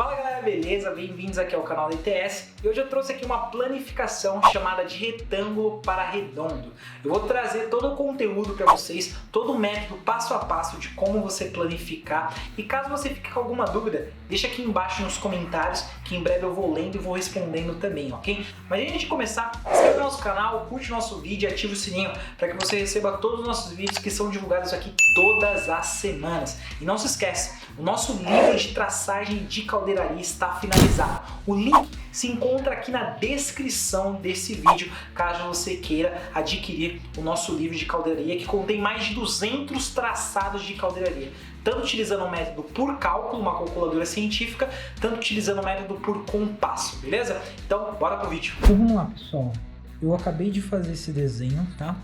Fala galera, beleza? Bem-vindos aqui ao canal da ITS e hoje eu trouxe aqui uma planificação chamada de retângulo para redondo. Eu vou trazer todo o conteúdo para vocês, todo o método passo a passo de como você planificar e caso você fique com alguma dúvida, deixa aqui embaixo nos comentários que em breve eu vou lendo e vou respondendo também, ok? Mas antes de começar, se inscreve no nosso canal, curte o nosso vídeo e ative o sininho para que você receba todos os nossos vídeos que são divulgados aqui todas as semanas. E não se esquece, o nosso livro de traçagem de caldeiraria está finalizado. O link se encontra aqui na descrição desse vídeo, caso você queira adquirir o nosso livro de caldeiraria, que contém mais de 200 traçados de caldeiraria, tanto utilizando o método por cálculo, uma calculadora científica, tanto utilizando o método por compasso, beleza? Então, bora pro vídeo. Então vamos lá, pessoal. Eu acabei de fazer esse desenho, tá?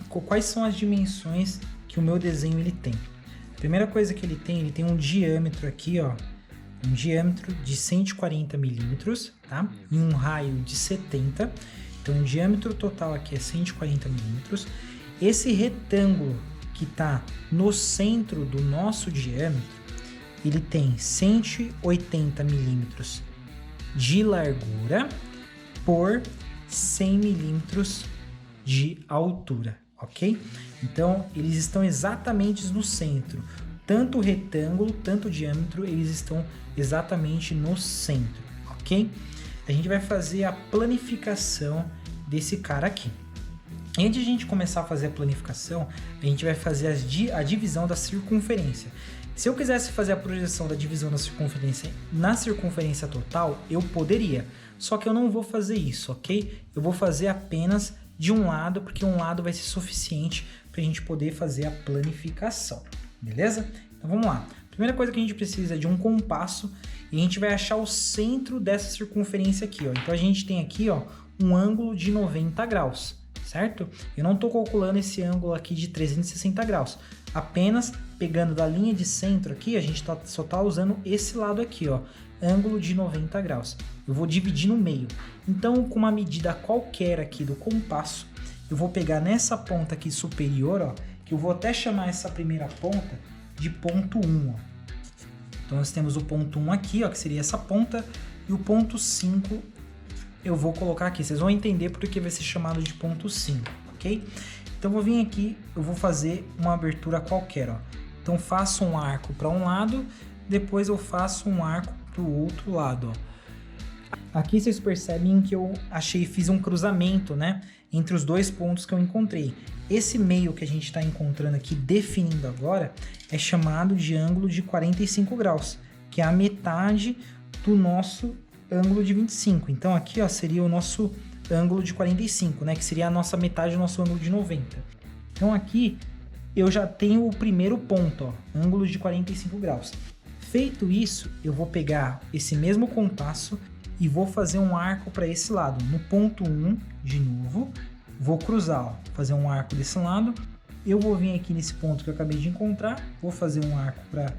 Quais são as dimensões que o meu desenho ele tem? A primeira coisa que ele tem um diâmetro aqui, ó, um diâmetro de 140 milímetros, tá? E um raio de 70. Então o diâmetro total aqui é 140 milímetros. Esse retângulo que está no centro do nosso diâmetro, ele tem 180 milímetros de largura por 100 milímetros de altura, ok? Então eles estão exatamente no centro. Tanto o retângulo, tanto o diâmetro, eles estão exatamente no centro, ok? A gente vai fazer a planificação desse cara aqui. Antes de a gente começar a fazer a planificação, a gente vai fazer a divisão da circunferência. Se eu quisesse fazer a projeção da divisão da circunferência na circunferência total, eu poderia. Só que eu não vou fazer isso, ok? Eu vou fazer apenas de um lado, porque um lado vai ser suficiente para a gente poder fazer a planificação. Beleza? Então vamos lá. Primeira coisa que a gente precisa é de um compasso e a gente vai achar o centro dessa circunferência aqui, ó. Então a gente tem aqui, ó, um ângulo de 90 graus, certo? Eu não estou calculando esse ângulo aqui de 360 graus. Apenas pegando da linha de centro aqui, a gente só está usando esse lado aqui, ó, ângulo de 90 graus. Eu vou dividir no meio. Então, com uma medida qualquer aqui do compasso, eu vou pegar nessa ponta aqui superior, ó, que eu vou até chamar essa primeira ponta de ponto 1, ó. Então nós temos o ponto 1 aqui, ó, que seria essa ponta, e o ponto 5 eu vou colocar aqui. Vocês vão entender porque vai ser chamado de ponto 5, ok? Então eu vou vir aqui, eu vou fazer uma abertura qualquer, ó. Então faço um arco para um lado, depois eu faço um arco para o outro lado, ó. Aqui vocês percebem que eu fiz um cruzamento, né, entre os dois pontos que eu encontrei. Esse meio que a gente está encontrando aqui, definindo agora, é chamado de ângulo de 45 graus, que é a metade do nosso ângulo de 25. Então aqui, ó, seria o nosso ângulo de 45, né, que seria a nossa metade do nosso ângulo de 90. Então aqui eu já tenho o primeiro ponto, ó, ângulo de 45 graus. Feito isso, eu vou pegar esse mesmo compasso e vou fazer um arco para esse lado. No ponto 1, de novo, vou cruzar, ó, fazer um arco desse lado. Eu vou vir aqui nesse ponto que eu acabei de encontrar, vou fazer um arco para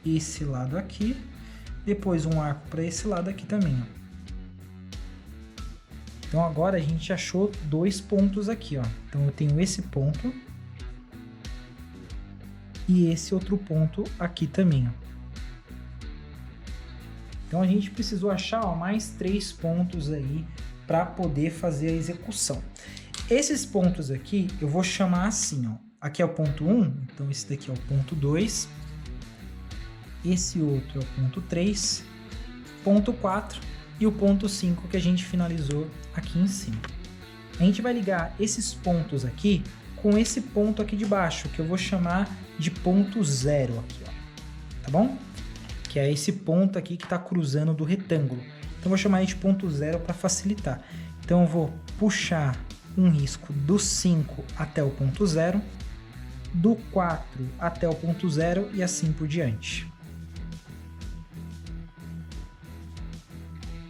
esse lado aqui, depois um arco para esse lado aqui também, ó. Então agora a gente achou dois pontos aqui, ó. Então eu tenho esse ponto e esse outro ponto aqui também, ó. Então a gente precisou achar, ó, mais 3 pontos aí para poder fazer a execução. Esses pontos aqui eu vou chamar assim, ó. Aqui é o ponto 1, então esse daqui é o ponto 2. Esse outro é o ponto 3, ponto 4 e o ponto 5 que a gente finalizou aqui em cima. A gente vai ligar esses pontos aqui com esse ponto aqui de baixo, que eu vou chamar de ponto 0 aqui, ó. Tá bom? Que é esse ponto aqui que está cruzando do retângulo. Então eu vou chamar de ponto 0 para facilitar. Então eu vou puxar um risco do 5 até o ponto 0, do 4 até o ponto 0 e assim por diante.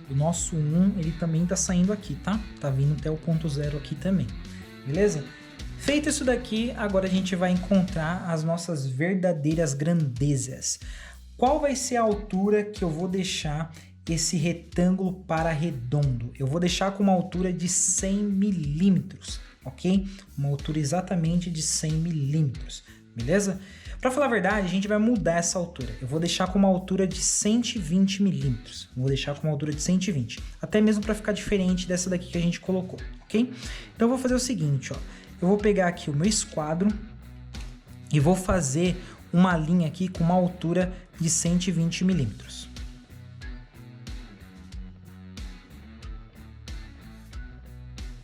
O nosso 1, ele também está saindo aqui, tá? Tá vindo até o ponto 0 aqui também, beleza? Feito isso daqui, agora a gente vai encontrar as nossas verdadeiras grandezas. Qual vai ser a altura que eu vou deixar esse retângulo para redondo? Eu vou deixar com uma altura de 100 milímetros, ok? Uma altura exatamente de 100 milímetros, beleza? Para falar a verdade, a gente vai mudar essa altura. Eu vou deixar com uma altura de 120 milímetros. Vou deixar com uma altura de 120. Até mesmo para ficar diferente dessa daqui que a gente colocou, ok? Então eu vou fazer o seguinte, ó. Eu vou pegar aqui o meu esquadro e vou fazer uma linha aqui com uma altura de 120 milímetros.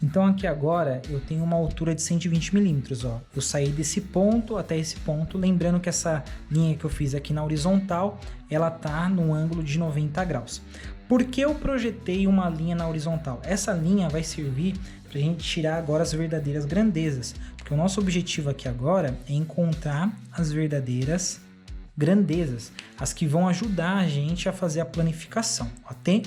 Então aqui agora eu tenho uma altura de 120 milímetros, ó. Eu saí desse ponto até esse ponto, lembrando que essa linha que eu fiz aqui na horizontal, ela tá no ângulo de 90 graus. Por que eu projetei uma linha na horizontal? Essa linha vai servir para a gente tirar agora as verdadeiras grandezas, porque o nosso objetivo aqui agora é encontrar as verdadeiras grandezas, as que vão ajudar a gente a fazer a planificação,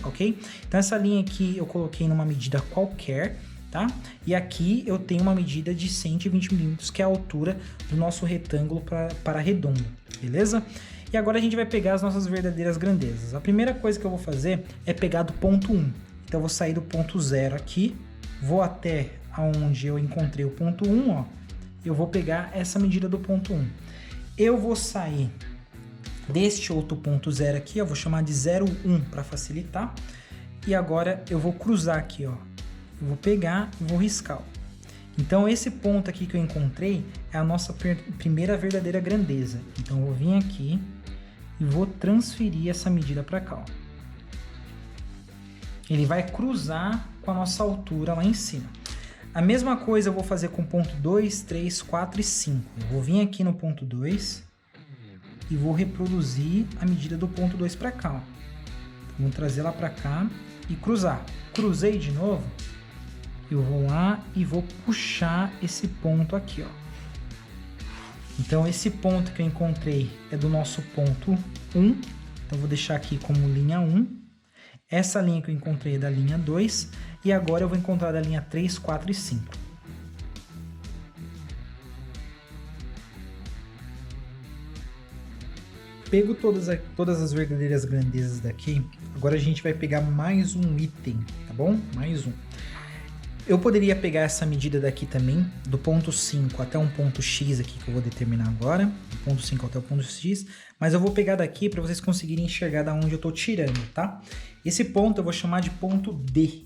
ok? Então essa linha aqui eu coloquei numa medida qualquer, tá? E aqui eu tenho uma medida de 120 milímetros, que é a altura do nosso retângulo para redondo, beleza? E agora a gente vai pegar as nossas verdadeiras grandezas. A primeira coisa que eu vou fazer é pegar do ponto 1. Então eu vou sair do ponto 0 aqui, vou até onde eu encontrei o ponto 1, ó. Eu vou pegar essa medida do ponto 1. Eu vou sair deste outro ponto 0 aqui, eu vou chamar de 0,1 para facilitar. E agora eu vou cruzar aqui, ó. Eu vou pegar e vou riscar. Então esse ponto aqui que eu encontrei é a nossa primeira verdadeira grandeza. Então eu vou vir aqui e vou transferir essa medida para cá, ó. Ele vai cruzar com a nossa altura lá em cima. A mesma coisa eu vou fazer com ponto 2, 3, 4 e 5. Eu vou vir aqui no ponto 2 e vou reproduzir a medida do ponto 2 para cá, ó. Vou trazer lá para cá e cruzar. Cruzei de novo. Eu vou lá e vou puxar esse ponto aqui, ó. Então esse ponto que eu encontrei é do nosso ponto 1. Então eu vou deixar aqui como linha 1. Essa linha que eu encontrei é da linha 2. E agora eu vou encontrar da linha 3, 4 e 5. Pego todas as verdadeiras grandezas daqui. Agora a gente vai pegar mais um item, tá bom? Mais um. Eu poderia pegar essa medida daqui também, do ponto 5 até um ponto X aqui, que eu vou determinar agora, do ponto 5 até o ponto X, mas eu vou pegar daqui para vocês conseguirem enxergar da onde eu estou tirando, tá? Esse ponto eu vou chamar de ponto D.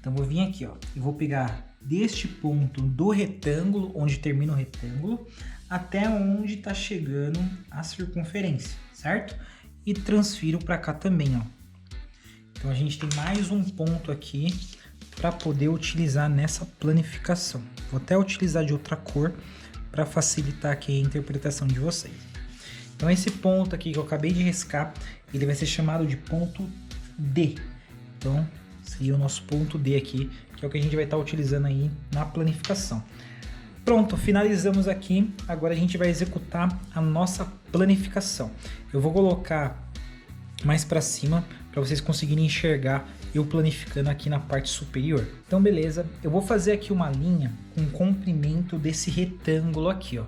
Então eu vou vir aqui, ó, e vou pegar deste ponto do retângulo, onde termina o retângulo, até onde está chegando a circunferência, certo? E transfiro para cá também, ó. Então a gente tem mais um ponto aqui para poder utilizar nessa planificação. Vou até utilizar de outra cor para facilitar aqui a interpretação de vocês. Então esse ponto aqui que eu acabei de riscar, ele vai ser chamado de ponto D. Então seria o nosso ponto D aqui, que é o que a gente vai estar utilizando aí na planificação. Pronto, finalizamos aqui. Agora a gente vai executar a nossa planificação. Eu vou colocar mais para cima para vocês conseguirem enxergar eu planificando aqui na parte superior. Então beleza, eu vou fazer aqui uma linha com o comprimento desse retângulo aqui, ó.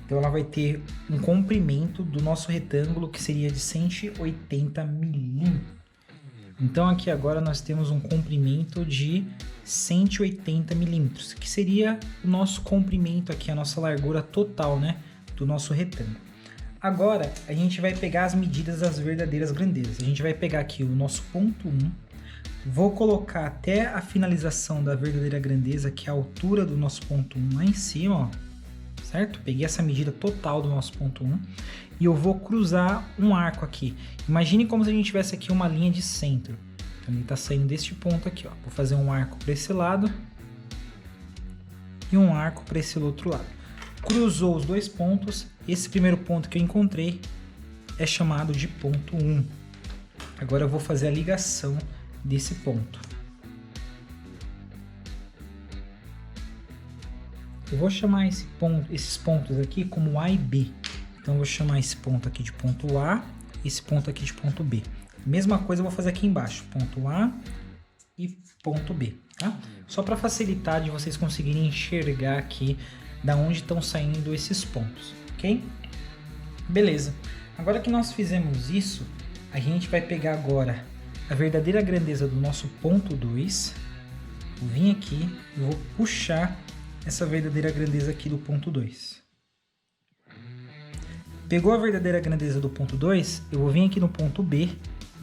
Então ela vai ter um comprimento do nosso retângulo que seria de 180 milímetros. Então aqui agora nós temos um comprimento de 180 milímetros, que seria o nosso comprimento aqui, a nossa largura total, né, do nosso retângulo. Agora a gente vai pegar as medidas das verdadeiras grandezas. A gente vai pegar aqui o nosso ponto 1, vou colocar até a finalização da verdadeira grandeza, que é a altura do nosso ponto 1 lá em cima, ó, certo? Peguei essa medida total do nosso ponto 1 e eu vou cruzar um arco aqui. Imagine como se a gente tivesse aqui uma linha de centro. Então ele está saindo deste ponto aqui, ó. Vou fazer um arco para esse lado e um arco para esse outro lado. Cruzou os dois pontos. Esse primeiro ponto que eu encontrei é chamado de ponto 1. Agora eu vou fazer a ligação desse ponto. Eu vou chamar esses pontos aqui como A e B. Então eu vou chamar esse ponto aqui de ponto A, esse ponto aqui de ponto B. Mesma coisa eu vou fazer aqui embaixo, ponto A e ponto B, tá? Só para facilitar de vocês conseguirem enxergar aqui da onde estão saindo esses pontos, ok? Beleza. Agora que nós fizemos isso, a gente vai pegar agora a verdadeira grandeza do nosso ponto 2. Vou vir aqui e vou puxar essa verdadeira grandeza aqui do ponto 2. Pegou a verdadeira grandeza do ponto 2, eu vou vir aqui no ponto B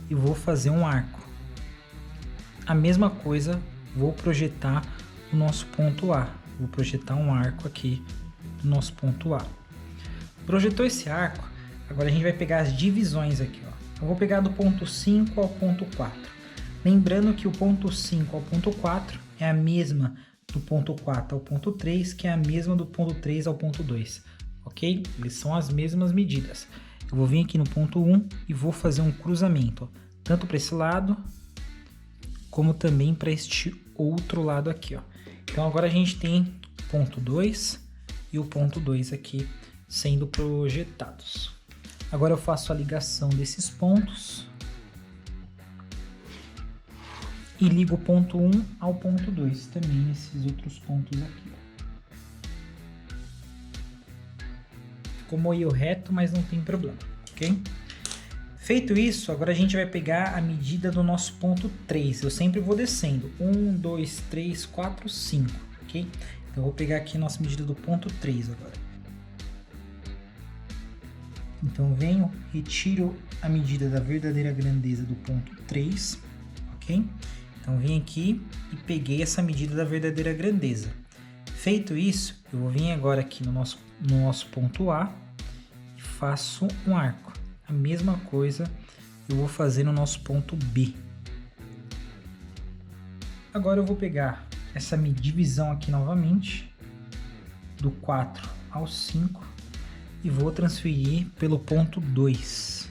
e vou fazer um arco. A mesma coisa, vou projetar o nosso ponto A. Vou projetar um arco aqui do nosso ponto A. Projetou esse arco, agora a gente vai pegar as divisões aqui, ó. Eu vou pegar do ponto 5 ao ponto 4. Lembrando que o ponto 5 ao ponto 4 é a mesma do ponto 4 ao ponto 3, que é a mesma do ponto 3 ao ponto 2, ok? Eles são as mesmas medidas. Eu vou vir aqui no ponto 1 e vou fazer um cruzamento, ó, tanto para esse lado, como também para este outro lado aqui, ó. Então agora a gente tem o ponto 2 e o ponto 2 aqui sendo projetados. Agora eu faço a ligação desses pontos e ligo o ponto 1 ao ponto 2 também nesses outros pontos aqui. Ficou meio reto, mas não tem problema, ok? Feito isso, agora a gente vai pegar a medida do nosso ponto 3. Eu sempre vou descendo. 1, 2, 3, 4, 5, ok? Então eu vou pegar aqui a nossa medida do ponto 3 agora. Então venho, retiro a medida da verdadeira grandeza do ponto 3, ok? Então vim aqui e peguei essa medida da verdadeira grandeza. Feito isso, eu vou vir agora aqui no nosso ponto A e faço um arco. A mesma coisa eu vou fazer no nosso ponto B. Agora eu vou pegar essa divisão aqui novamente, do 4 ao 5, e vou transferir pelo ponto 2.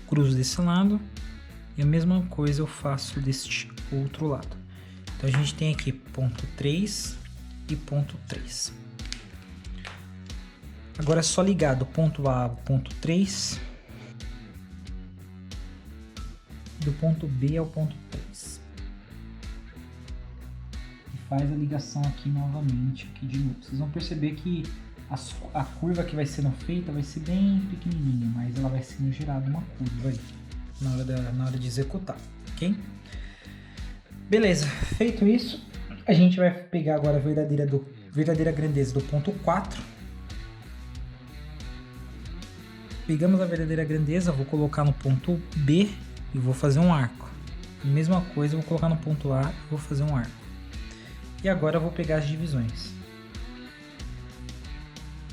Cruzo desse lado e a mesma coisa eu faço deste outro lado. Então a gente tem aqui ponto 3 e ponto 3. Agora é só ligar do ponto A ao ponto 3, do ponto B ao ponto 3. E faz a ligação aqui novamente, aqui de novo. Vocês vão perceber que a curva que vai sendo feita vai ser bem pequenininha, mas ela vai sendo gerada uma curva aí na hora de executar, ok? Beleza, feito isso, a gente vai pegar agora a verdadeira grandeza do ponto 4. Pegamos a verdadeira grandeza, vou colocar no ponto B e vou fazer um arco. A mesma coisa, eu vou colocar no ponto A e vou fazer um arco. E agora eu vou pegar as divisões.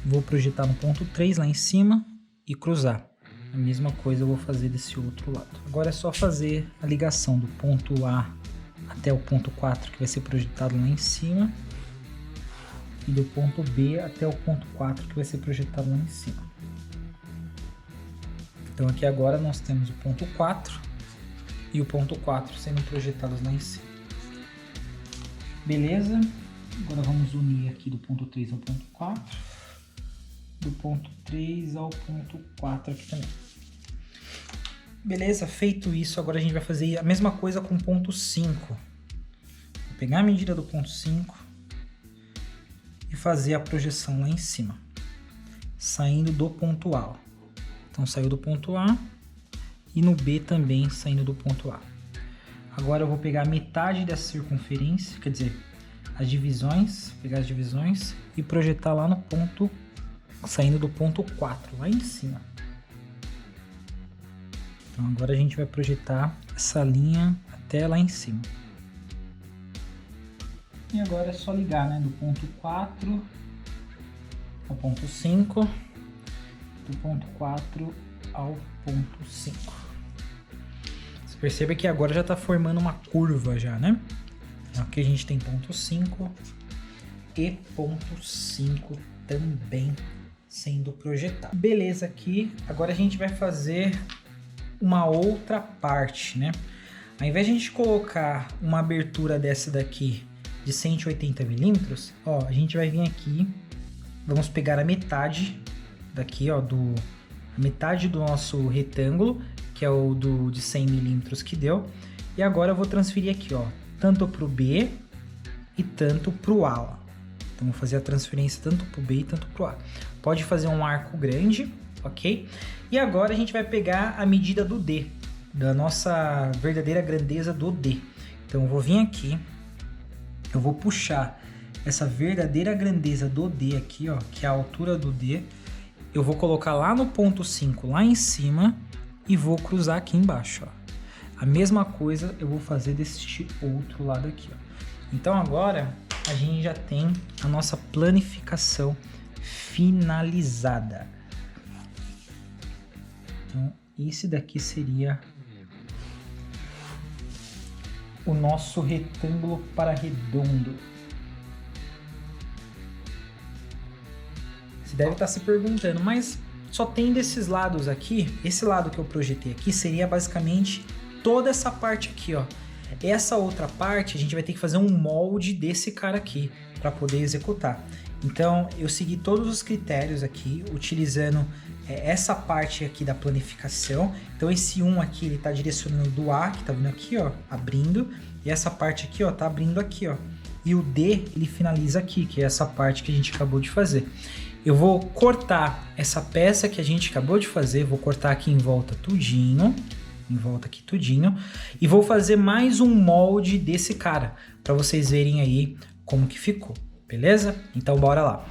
Vou projetar no ponto 3 lá em cima e cruzar. A mesma coisa eu vou fazer desse outro lado. Agora é só fazer a ligação do ponto A até o ponto 4, que vai ser projetado lá em cima, e do ponto B até o ponto 4, que vai ser projetado lá em cima. Então aqui agora nós temos o ponto 4 e o ponto 4 sendo projetados lá em cima. Beleza? Agora vamos unir aqui do ponto 3 ao ponto 4, do ponto 3 ao ponto 4 aqui também. Beleza, feito isso, agora a gente vai fazer a mesma coisa com o ponto 5. Vou pegar a medida do ponto 5 e fazer a projeção lá em cima, saindo do ponto A. Então saiu do ponto A e no B também saindo do ponto A. Agora eu vou pegar metade dessa circunferência, quer dizer, as divisões, pegar as divisões e projetar lá no ponto, saindo do ponto 4, lá em cima. Então agora a gente vai projetar essa linha até lá em cima. E agora é só ligar, né, do ponto 4 ao ponto 5, do ponto 4 ao ponto 5. Você percebe que agora já está formando uma curva já, né? Aqui a gente tem ponto 5 e ponto 5 também sendo projetado. Beleza, aqui agora a gente vai fazer uma outra parte, né? Ao invés de a gente colocar uma abertura dessa daqui de 180 milímetros, ó, a gente vai vir aqui, vamos pegar a metade daqui, ó, a metade do nosso retângulo, que é o de 100 milímetros que deu, e agora eu vou transferir aqui, ó, tanto para o B e tanto para o A, ó. Então vou fazer a transferência tanto para o B e tanto para o A. Pode fazer um arco grande, ok? E agora a gente vai pegar a medida do D, da nossa verdadeira grandeza do D. Então eu vou vir aqui, eu vou puxar essa verdadeira grandeza do D aqui, ó, que é a altura do D, eu vou colocar lá no ponto 5, lá em cima, e vou cruzar aqui embaixo, ó. A mesma coisa eu vou fazer deste outro lado aqui, ó. Então agora a gente já tem a nossa planificação finalizada. Então esse daqui seria o nosso retângulo para redondo. Você deve estar se perguntando, mas só tem desses lados aqui? Esse lado que eu projetei aqui seria basicamente toda essa parte aqui, ó. Essa outra parte a gente vai ter que fazer um molde desse cara aqui para poder executar. Então eu segui todos os critérios aqui, utilizando essa parte aqui da planificação. Então esse 1 aqui ele tá direcionando do A, que tá vindo aqui, ó, abrindo, e essa parte aqui, ó, tá abrindo aqui, ó. E o D ele finaliza aqui, que é essa parte que a gente acabou de fazer. Eu vou cortar essa peça que a gente acabou de fazer, vou cortar aqui em volta tudinho, e vou fazer mais um molde desse cara, para vocês verem aí como que ficou, beleza? Então bora lá.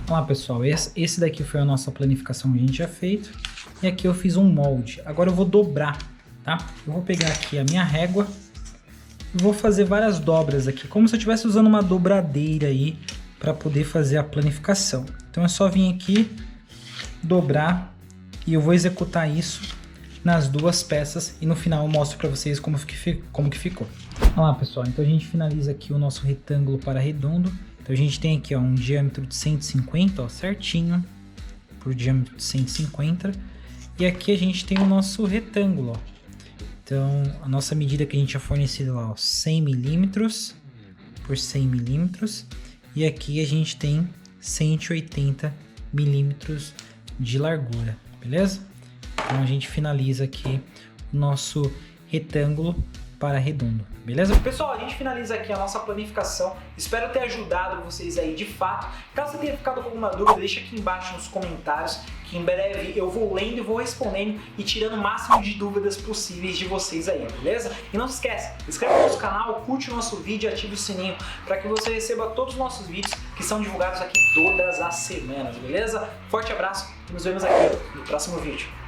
Olá pessoal, esse daqui foi a nossa planificação que a gente já fez. E aqui eu fiz um molde. Agora eu vou dobrar, tá? Eu vou pegar aqui a minha régua e vou fazer várias dobras aqui, como se eu estivesse usando uma dobradeira aí para poder fazer a planificação. Então é só vir aqui, dobrar, e eu vou executar isso nas duas peças e no final eu mostro para vocês como que ficou. Olha lá pessoal, então a gente finaliza aqui o nosso retângulo para redondo. Então a gente tem aqui, ó, um diâmetro de 150, ó, certinho, por diâmetro de 150. E aqui a gente tem o nosso retângulo, ó. Então a nossa medida que a gente tinha fornecido lá, ó, 100 milímetros por 100 milímetros. E aqui a gente tem 180 milímetros de largura, beleza? Então a gente finaliza aqui o nosso retângulo para redondo, beleza? Pessoal, a gente finaliza aqui a nossa planificação. Espero ter ajudado vocês aí de fato. Caso você tenha ficado com alguma dúvida, deixa aqui embaixo nos comentários, que em breve eu vou lendo e vou respondendo e tirando o máximo de dúvidas possíveis de vocês aí, beleza? E não se esquece, inscreve no nosso canal, curte o nosso vídeo e ative o sininho para que você receba todos os nossos vídeos que são divulgados aqui todas as semanas, beleza? Forte abraço e nos vemos aqui no próximo vídeo.